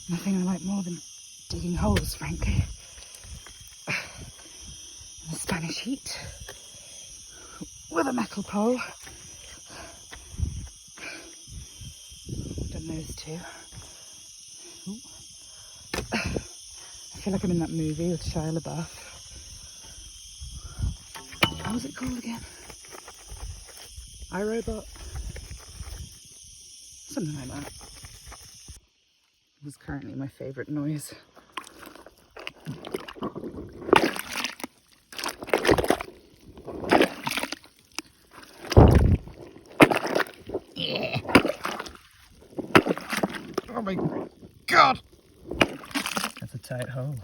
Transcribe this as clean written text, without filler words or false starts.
Nothing I like more than digging holes, frankly. The Spanish heat with a metal pole. Done those two. Ooh. I feel like I'm in that movie with Shia LaBeouf. What was it called again? iRobot? Something like that. This is currently my favourite noise. Yeah. Oh my god! That's a tight hole.